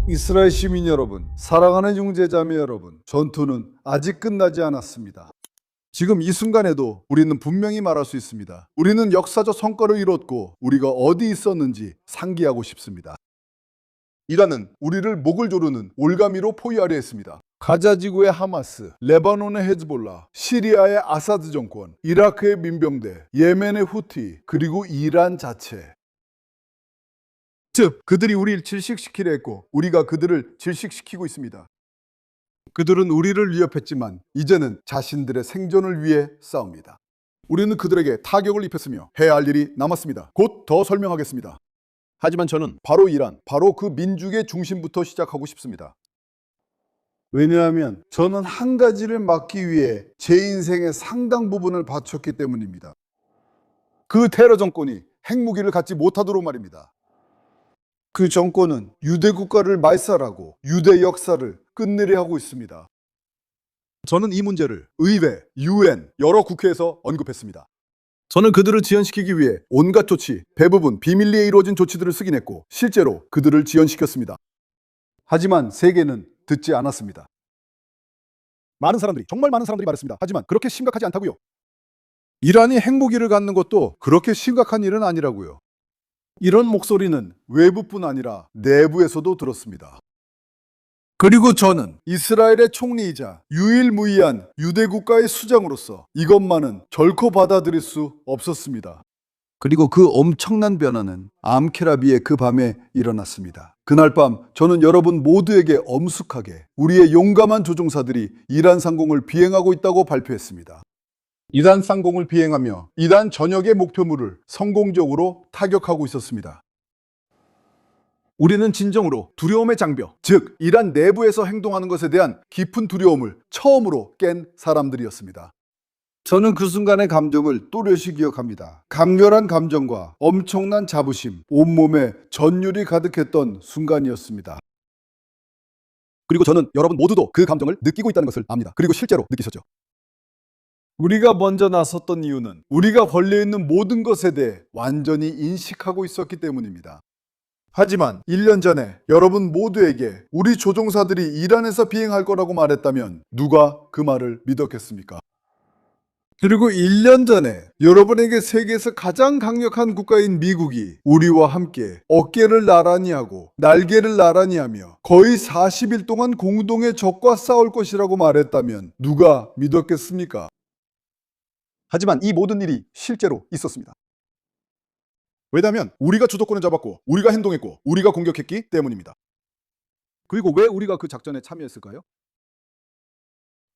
이스라엘 시민 여러분, 사랑하는 형제자매 여러분, 전투는 아직 끝나지 않았습니다. 지금 이 순간에도 우리는 분명히 말할 수 있습니다. 우리는 역사적 성과를 이뤘고 우리가 어디 있었는지 상기하고 싶습니다. 이란은 우리를 목을 조르는 올가미로 포위하려 했습니다. 가자 지구의 하마스, 레바논의 헤즈볼라, 시리아의 아사드 정권, 이라크의 민병대, 예멘의 후티, 그리고 이란 자체. 즉, 그들이 우리를 질식시키려 했고 우리가 그들을 질식시키고 있습니다. 그들은 우리를 위협했지만 이제는 자신들의 생존을 위해 싸웁니다. 우리는 그들에게 타격을 입혔으며 해야 할 일이 남았습니다. 곧 더 설명하겠습니다. 하지만 저는 바로 이란, 바로 그 민족의 중심부터 시작하고 싶습니다. 왜냐하면 저는 한 가지를 막기 위해 제 인생의 상당 부분을 바쳤기 때문입니다. 그 테러 정권이 핵무기를 갖지 못하도록 말입니다. 그 정권은 유대 국가를 말살하고 유대 역사를 끝내려 하고 있습니다. 저는 이 문제를 의회, UN, 여러 국회에서 언급했습니다. 저는 그들을 지연시키기 위해 온갖 조치, 대부분 비밀리에 이루어진 조치들을 쓰긴 했고 실제로 그들을 지연시켰습니다. 하지만 세계는 듣지 않았습니다. 정말 많은 사람들이 말했습니다. 하지만 그렇게 심각하지 않다고요. 이란이 핵무기를 갖는 것도 그렇게 심각한 일은 아니라고요. 이런 목소리는 외부뿐 아니라 내부에서도 들었습니다. 그리고 저는 이스라엘의 총리이자 유일무이한 유대국가의 수장으로서 이것만은 결코 받아들일 수 없었습니다. 그리고 그 엄청난 변화는 암케라비의 그 밤에 일어났습니다. 그날 밤 저는 여러분 모두에게 엄숙하게 우리의 용감한 조종사들이 이란 상공을 비행하고 있다고 발표했습니다. 이란 상공을 비행하며 이란 전역의 목표물을 성공적으로 타격하고 있었습니다. 우리는 진정으로 두려움의 장벽, 즉 이란 내부에서 행동하는 것에 대한 깊은 두려움을 처음으로 깬 사람들이었습니다. 저는 그 순간의 감정을 또렷이 기억합니다. 강렬한 감정과 엄청난 자부심, 온몸에 전율이 가득했던 순간이었습니다. 그리고 저는 여러분 모두도 그 감정을 느끼고 있다는 것을 압니다. 그리고 실제로 느끼셨죠. 우리가 먼저 나섰던 이유는 우리가 걸려있는 모든 것에 대해 완전히 인식하고 있었기 때문입니다. 하지만 1년 전에 여러분 모두에게 우리 조종사들이 이란에서 비행할 거라고 말했다면 누가 그 말을 믿었겠습니까? 그리고 1년 전에 여러분에게 세계에서 가장 강력한 국가인 미국이 우리와 함께 어깨를 나란히 하고 날개를 나란히 하며 거의 40일 동안 공동의 적과 싸울 것이라고 말했다면 누가 믿었겠습니까? 하지만 이 모든 일이 실제로 있었습니다. 왜냐하면 우리가 주도권을 잡았고 우리가 행동했고 우리가 공격했기 때문입니다. 그리고 왜 우리가 그 작전에 참여했을까요?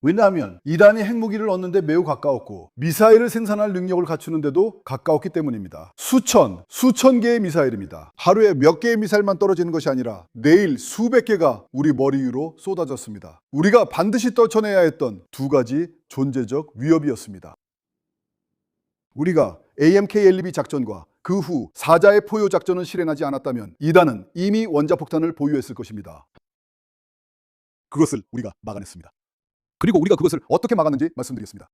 왜냐하면 이란이 핵무기를 얻는데 매우 가까웠고 미사일을 생산할 능력을 갖추는데도 가까웠기 때문입니다. 수천 개의 미사일입니다. 하루에 몇 개의 미사일만 떨어지는 것이 아니라 내일 수백 개가 우리 머리 위로 쏟아졌습니다. 우리가 반드시 떨쳐내야 했던 두 가지 존재적 위협이었습니다. 우리가 AMK-12 작전과 그 후 사자의 포효 작전을 실행하지 않았다면 이란은 이미 원자폭탄을 보유했을 것입니다. 그것을 우리가 막아냈습니다. 그리고 우리가 그것을 어떻게 막았는지 말씀드리겠습니다.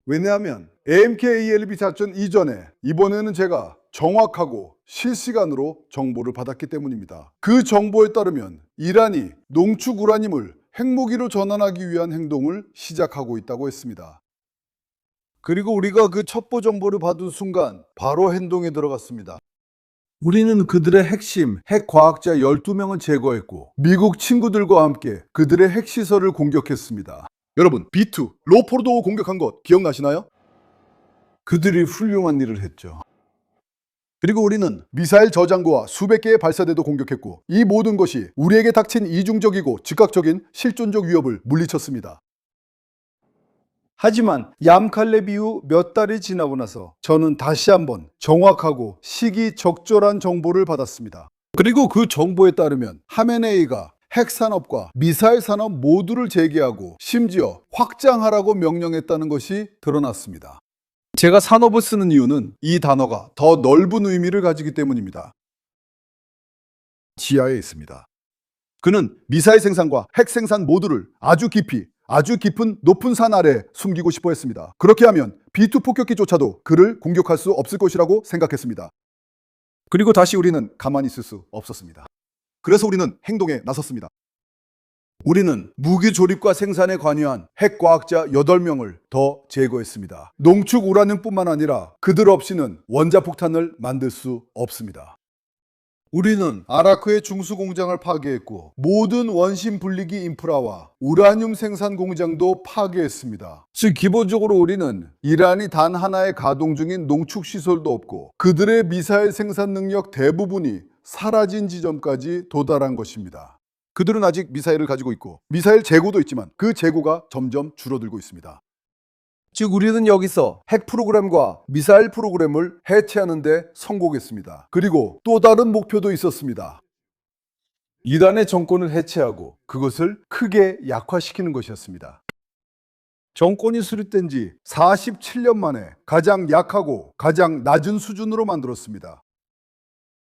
왜냐하면 AMK-12 작전 이전에 이번에는 제가 정확하고 실시간으로 정보를 받았기 때문입니다. 그 정보에 따르면 이란이 농축 우라늄을 핵무기로 전환하기 위한 행동을 시작하고 있다고 했습니다. 그리고 우리가 그 첩보 정보를 받은 순간 바로 행동에 들어갔습니다. 우리는 그들의 핵심 핵과학자 12명을 제거했고 미국 친구들과 함께 그들의 핵시설을 공격했습니다. 여러분, B2 로포르도 공격한 것 기억나시나요? 그들이 훌륭한 일을 했죠. 그리고 우리는 미사일 저장고와 수백 개의 발사대도 공격했고 이 모든 것이 우리에게 닥친 이중적이고 즉각적인 실존적 위협을 물리쳤습니다. 하지만 얌칼렙 이후 몇 달이 지나고 나서 저는 다시 한번 정확하고 시기적절한 정보를 받았습니다. 그리고 그 정보에 따르면 하메네이가 핵산업과 미사일 산업 모두를 재개하고 심지어 확장하라고 명령했다는 것이 드러났습니다. 제가 산업을 쓰는 이유는 이 단어가 더 넓은 의미를 가지기 때문입니다. 지하에 있습니다. 그는 미사일 생산과 핵 생산 모두를 아주 깊은 높은 산 아래 숨기고 싶어 했습니다. 그렇게 하면 B2 폭격기조차도 그를 공격할 수 없을 것이라고 생각했습니다. 그리고 다시 우리는 가만히 있을 수 없었습니다. 그래서 우리는 행동에 나섰습니다. 우리는 무기 조립과 생산에 관여한 핵과학자 8명을 더 제거했습니다. 농축 우라늄뿐만 아니라 그들 없이는 원자폭탄을 만들 수 없습니다. 우리는 아라크의 중수공장을 파괴했고 모든 원심 분리기 인프라와 우라늄 생산 공장도 파괴했습니다. 즉 기본적으로 우리는 이란이 단 하나의 가동 중인 농축 시설도 없고 그들의 미사일 생산 능력 대부분이 사라진 지점까지 도달한 것입니다. 그들은 아직 미사일을 가지고 있고 미사일 재고도 있지만 그 재고가 점점 줄어들고 있습니다. 즉 우리는 여기서 핵 프로그램과 미사일 프로그램을 해체하는 데 성공했습니다. 그리고 또 다른 목표도 있었습니다. 이란의 정권을 해체하고 그것을 크게 약화시키는 것이었습니다. 정권이 수립된 지 47년 만에 가장 약하고 가장 낮은 수준으로 만들었습니다.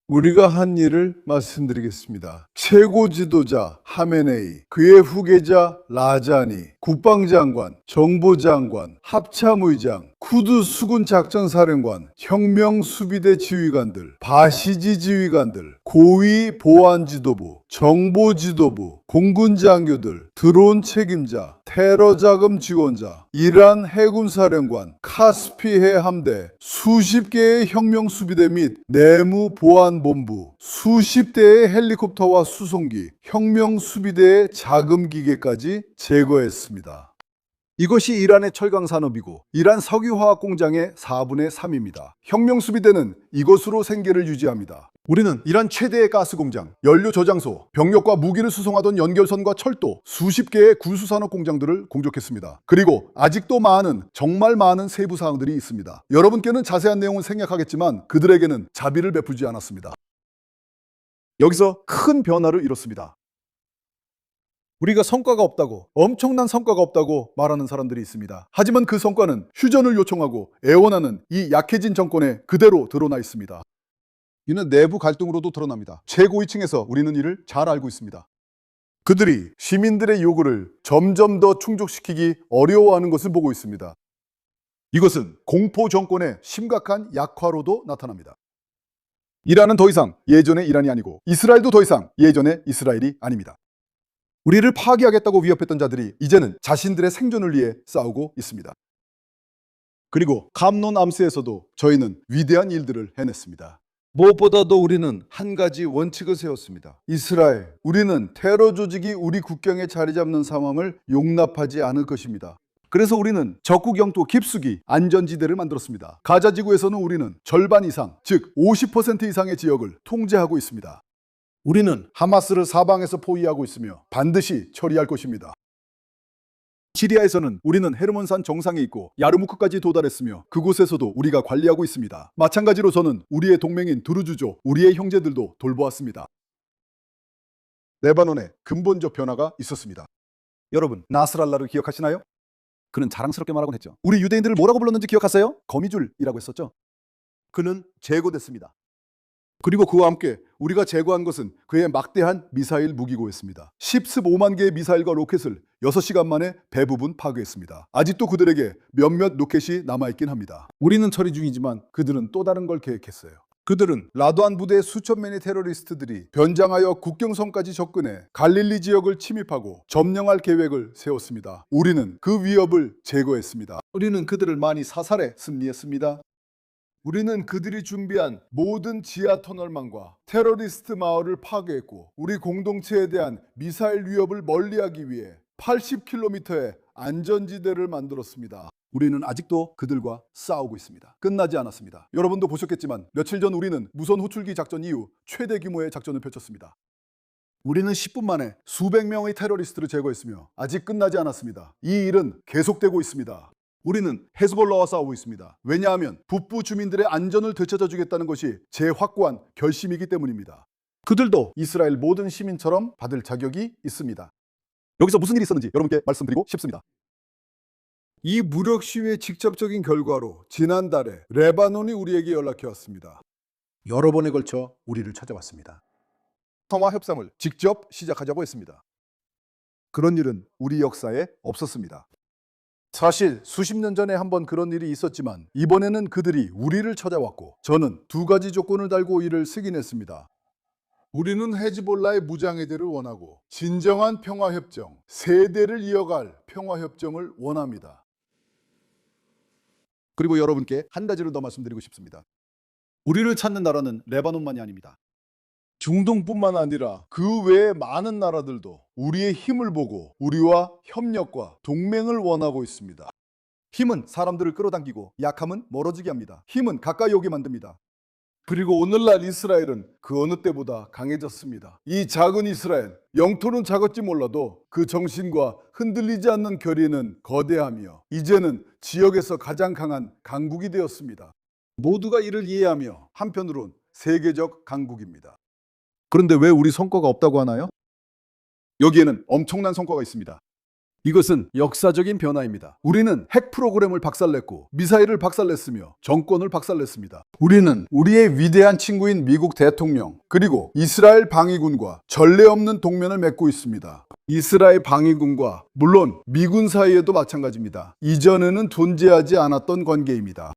우리가 한 일을 말씀드리겠습니다. 최고 지도자 하메네이, 그의 후계자 라자니, 국방장관, 정보장관, 합참의장, 쿠드 수군 작전사령관, 혁명수비대 지휘관들, 바시지 지휘관들, 고위 보안지도부, 정보지도부, 공군장교들, 드론 책임자, 테러자금 지원자, 이란 해군사령관, 카스피해 함대, 수십 개의 혁명수비대 및 내무보안본부, 수십 대의 헬리콥터와 수송기, 혁명수비대의 자금기계까지 제거했습니다. 이것이 이란의 철강산업이고 이란 석유화학 공장의 4분의 3입니다. 혁명수비대는 이것으로 생계를 유지합니다. 우리는 이란 최대의 가스공장, 연료 저장소, 병력과 무기를 수송하던 연결선과 철도, 수십 개의 군수산업 공장들을 공격했습니다. 그리고 아직도 정말 많은 세부 사항들이 있습니다. 여러분께는 자세한 내용은 생략하겠지만 그들에게는 자비를 베풀지 않았습니다. 여기서 큰 변화를 이뤘습니다. 우리가 성과가 없다고, 엄청난 성과가 없다고 말하는 사람들이 있습니다. 하지만 그 성과는 휴전을 요청하고 애원하는 이 약해진 정권에 그대로 드러나 있습니다. 이는 내부 갈등으로도 드러납니다. 최고위층에서 우리는 이를 잘 알고 있습니다. 그들이 시민들의 요구를 점점 더 충족시키기 어려워하는 것을 보고 있습니다. 이것은 공포 정권의 심각한 약화로도 나타납니다. 이란은 더 이상 예전의 이란이 아니고 이스라엘도 더 이상 예전의 이스라엘이 아닙니다. 우리를 파괴하겠다고 위협했던 자들이 이제는 자신들의 생존을 위해 싸우고 있습니다. 그리고 감론 암스에서도 저희는 위대한 일들을 해냈습니다. 무엇보다도 우리는 한 가지 원칙을 세웠습니다. 이스라엘, 우리는 테러 조직이 우리 국경에 자리 잡는 상황을 용납하지 않을 것입니다. 그래서 우리는 적국 영토 깊숙이 안전지대를 만들었습니다. 가자 지구에서는 우리는 절반 이상, 즉 50% 이상의 지역을 통제하고 있습니다. 우리는 하마스를 사방에서 포위하고 있으며 반드시 처리할 것입니다. 시리아에서는 우리는 헤르몬산 정상에 있고 야르무크까지 도달했으며 그곳에서도 우리가 관리하고 있습니다. 마찬가지로 저는 우리의 동맹인 드루즈족, 우리의 형제들도 돌보았습니다. 레바논에 근본적 변화가 있었습니다. 여러분, 나스랄라를 기억하시나요? 그는 자랑스럽게 말하곤 했죠. 우리 유대인들을 뭐라고 불렀는지 기억하세요? 거미줄이라고 했었죠. 그는 제거됐습니다. 그리고 그와 함께 우리가 제거한 것은 그의 막대한 미사일 무기고였습니다. 15만 개의 미사일과 로켓을 6시간 만에 대부분 파괴했습니다. 아직도 그들에게 몇몇 로켓이 남아있긴 합니다. 우리는 처리 중이지만 그들은 또 다른 걸 계획했어요. 그들은 라도안 부대의 수천 명의 테러리스트들이 변장하여 국경선까지 접근해 갈릴리 지역을 침입하고 점령할 계획을 세웠습니다. 우리는 그 위협을 제거했습니다. 우리는 그들을 많이 사살해 승리했습니다. 우리는 그들이 준비한 모든 지하 터널망과 테러리스트 마을을 파괴했고 우리 공동체에 대한 미사일 위협을 멀리하기 위해 80km의 안전지대를 만들었습니다. 우리는 아직도 그들과 싸우고 있습니다. 끝나지 않았습니다. 여러분도 보셨겠지만 며칠 전 우리는 무선 호출기 작전 이후 최대 규모의 작전을 펼쳤습니다. 우리는 10분 만에 수백 명의 테러리스트를 제거했으며 아직 끝나지 않았습니다. 이 일은 계속되고 있습니다. 우리는 헤즈볼라와 싸우고 있습니다. 왜냐하면 북부 주민들의 안전을 되찾아 주겠다는 것이 제 확고한 결심이기 때문입니다. 그들도 이스라엘 모든 시민처럼 받을 자격이 있습니다. 여기서 무슨 일이 있었는지 여러분께 말씀드리고 싶습니다. 이 무력 시위의 직접적인 결과로 지난달에 레바논이 우리에게 연락해 왔습니다. 여러 번에 걸쳐 우리를 찾아왔습니다. 평화 협상을 직접 시작하자고 했습니다. 그런 일은 우리 역사에 없었습니다. 사실 수십 년 전에 한번 그런 일이 있었지만 이번에는 그들이 우리를 찾아왔고 저는 두 가지 조건을 달고 이를 승인했습니다. 우리는 헤즈볼라의 무장해제를 원하고 진정한 평화협정, 세대를 이어갈 평화협정을 원합니다. 그리고 여러분께 한 가지를 더 말씀드리고 싶습니다. 우리를 찾는 나라는 레바논만이 아닙니다. 중동뿐만 아니라 그 외의 많은 나라들도 우리의 힘을 보고 우리와 협력과 동맹을 원하고 있습니다. 힘은 사람들을 끌어당기고 약함은 멀어지게 합니다. 힘은 가까이 오게 만듭니다. 그리고 오늘날 이스라엘은 그 어느 때보다 강해졌습니다. 이 작은 이스라엘, 영토는 작았지 몰라도 그 정신과 흔들리지 않는 결의는 거대하며 이제는 지역에서 가장 강한 강국이 되었습니다. 모두가 이를 이해하며 한편으론 세계적 강국입니다. 그런데 왜 우리 성과가 없다고 하나요? 여기에는 엄청난 성과가 있습니다. 이것은 역사적인 변화입니다. 우리는 핵 프로그램을 박살냈고 미사일을 박살냈으며 정권을 박살냈습니다. 우리는 우리의 위대한 친구인 미국 대통령 그리고 이스라엘 방위군과 전례 없는 동맹을 맺고 있습니다. 이스라엘 방위군과 물론 미군 사이에도 마찬가지입니다. 이전에는 존재하지 않았던 관계입니다.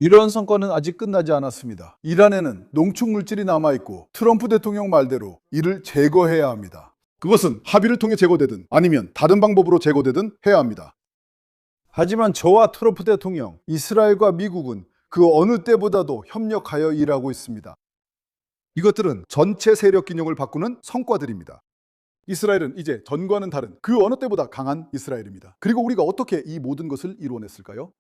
이러한 성과는 아직 끝나지 않았습니다. 이란에는 농축물질이 남아있고 트럼프 대통령 말대로 이를 제거해야 합니다. 그것은 합의를 통해 제거되든 아니면 다른 방법으로 제거되든 해야 합니다. 하지만 저와 트럼프 대통령, 이스라엘과 미국은 그 어느 때보다도 협력하여 일하고 있습니다. 이것들은 전체 세력 균형을 바꾸는 성과들입니다. 이스라엘은 이제 전과는 다른 그 어느 때보다 강한 이스라엘입니다. 그리고 우리가 어떻게 이 모든 것을 이루어냈을까요?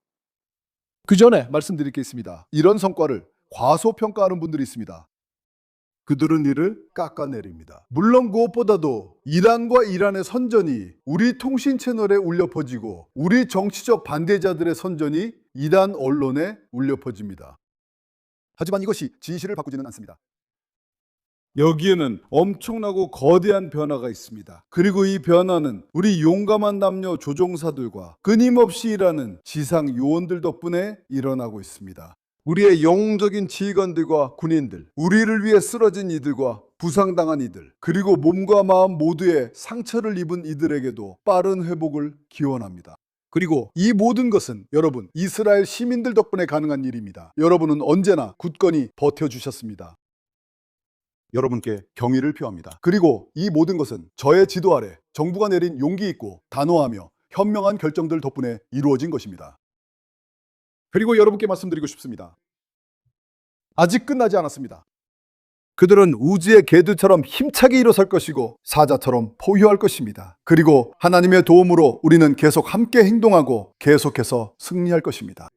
그 전에 말씀드릴 게 있습니다. 이런 성과를 과소평가하는 분들이 있습니다. 그들은 이를 깎아내립니다. 물론 무엇보다도 이란과 이란의 선전이 우리 통신 채널에 울려 퍼지고 우리 정치적 반대자들의 선전이 이란 언론에 울려 퍼집니다. 하지만 이것이 진실을 바꾸지는 않습니다. 여기에는 엄청나고 거대한 변화가 있습니다. 그리고 이 변화는 우리 용감한 남녀 조종사들과 끊임없이 일하는 지상 요원들 덕분에 일어나고 있습니다. 우리의 영웅적인 지휘관들과 군인들, 우리를 위해 쓰러진 이들과 부상당한 이들, 그리고 몸과 마음 모두에 상처를 입은 이들에게도 빠른 회복을 기원합니다. 그리고 이 모든 것은 여러분, 이스라엘 시민들 덕분에 가능한 일입니다. 여러분은 언제나 굳건히 버텨주셨습니다. 여러분께 경의를 표합니다. 그리고 이 모든 것은 저의 지도 아래 정부가 내린 용기 있고 단호하며 현명한 결정들 덕분에 이루어진 것입니다. 그리고 여러분께 말씀드리고 싶습니다. 아직 끝나지 않았습니다. 그들은 우주의 개들처럼 힘차게 일어설 것이고 사자처럼 포효할 것입니다. 그리고 하나님의 도움으로 우리는 계속 함께 행동하고 계속해서 승리할 것입니다.